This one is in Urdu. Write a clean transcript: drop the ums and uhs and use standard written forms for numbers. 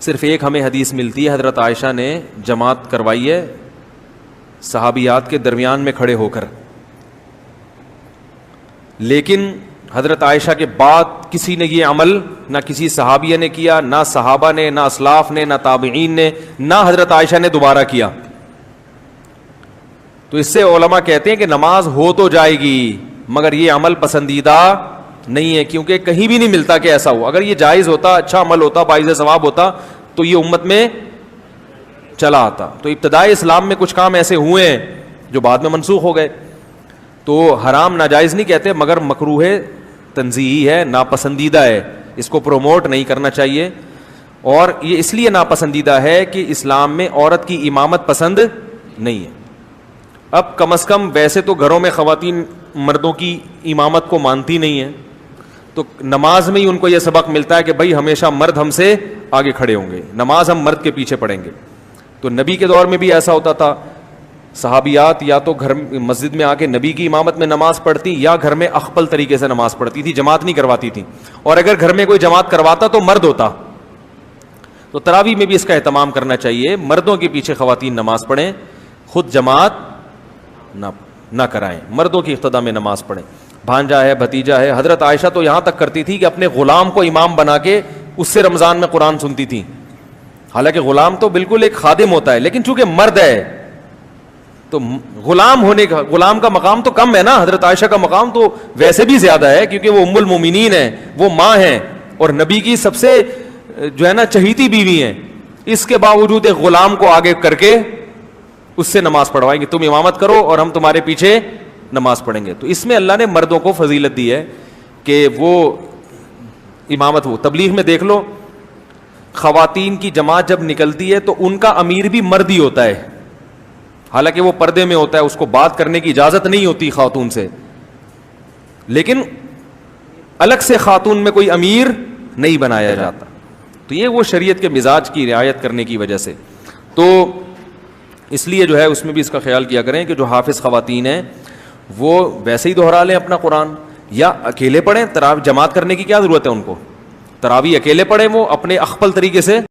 صرف ایک ہمیں حدیث ملتی ہے, حضرت عائشہ نے جماعت کروائی ہے صحابیات کے درمیان میں کھڑے ہو کر, لیکن حضرت عائشہ کے بعد کسی نے یہ عمل نہ کسی صحابیہ نے کیا, نہ صحابہ نے, نہ اسلاف نے, نہ تابعین نے, نہ حضرت عائشہ نے دوبارہ کیا. تو اس سے علماء کہتے ہیں کہ نماز ہو تو جائے گی مگر یہ عمل پسندیدہ نہیں ہے, کیونکہ کہیں بھی نہیں ملتا کہ ایسا ہو. اگر یہ جائز ہوتا, اچھا عمل ہوتا, باعث ثواب ہوتا تو یہ امت میں چلا آتا. تو ابتدائی اسلام میں کچھ کام ایسے ہوئے ہیں جو بعد میں منسوخ ہو گئے. تو حرام ناجائز نہیں کہتے مگر مکروہ تنزیہی ہے, ناپسندیدہ ہے, اس کو پروموٹ نہیں کرنا چاہیے. اور یہ اس لیے ناپسندیدہ ہے کہ اسلام میں عورت کی امامت پسند نہیں ہے. اب کم از کم ویسے تو گھروں میں خواتین مردوں کی امامت کو مانتی نہیں ہیں, تو نماز میں ہی ان کو یہ سبق ملتا ہے کہ بھائی ہمیشہ مرد ہم سے آگے کھڑے ہوں گے, نماز ہم مرد کے پیچھے پڑھیں گے. تو نبی کے دور میں بھی ایسا ہوتا تھا, صحابیات یا تو گھر مسجد میں آ کے نبی کی امامت میں نماز پڑھتی یا گھر میں اخپل طریقے سے نماز پڑھتی تھی, جماعت نہیں کرواتی تھی. اور اگر گھر میں کوئی جماعت کرواتا تو مرد ہوتا. تو تراویح میں بھی اس کا اہتمام کرنا چاہیے, مردوں کے پیچھے خواتین نماز پڑھیں, خود جماعت نہ کرائیں, مردوں کی اقتداء میں نماز پڑھیں. بھانجا ہے, بھتیجا ہے, حضرت عائشہ تو یہاں تک کرتی تھی کہ اپنے غلام کو امام بنا کے اس سے رمضان میں قرآن سنتی تھی. حالانکہ غلام تو بالکل ایک خادم ہوتا ہے, لیکن چونکہ مرد ہے تو غلام کا مقام تو کم ہے نا, حضرت عائشہ کا مقام تو ویسے بھی زیادہ ہے کیونکہ وہ ام المومنین ہیں, وہ ماں ہیں اور نبی کی سب سے جو ہے نا چہیتی بیوی ہیں. اس کے باوجود ایک غلام کو آگے کر کے اس سے نماز پڑھوائیں گے, تم امامت کرو اور ہم تمہارے پیچھے نماز پڑھیں گے. تو اس میں اللہ نے مردوں کو فضیلت دی ہے کہ وہ امامت ہو. تبلیغ میں دیکھ لو, خواتین کی جماعت جب نکلتی ہے تو ان کا امیر بھی مرد ہی ہوتا ہے, حالانکہ وہ پردے میں ہوتا ہے, اس کو بات کرنے کی اجازت نہیں ہوتی خاتون سے, لیکن الگ سے خاتون میں کوئی امیر نہیں بنایا جاتا. تو یہ وہ شریعت کے مزاج کی رعایت کرنے کی وجہ سے. تو اس لیے جو ہے اس میں بھی اس کا خیال کیا کریں کہ جو حافظ خواتین ہیں وہ ویسے ہی دہرا لیں اپنا قرآن, یا اکیلے پڑھیں. تراویح جماعت کرنے کی کیا ضرورت ہے ان کو, تراویح اکیلے پڑھیں وہ اپنے اخپل طریقے سے.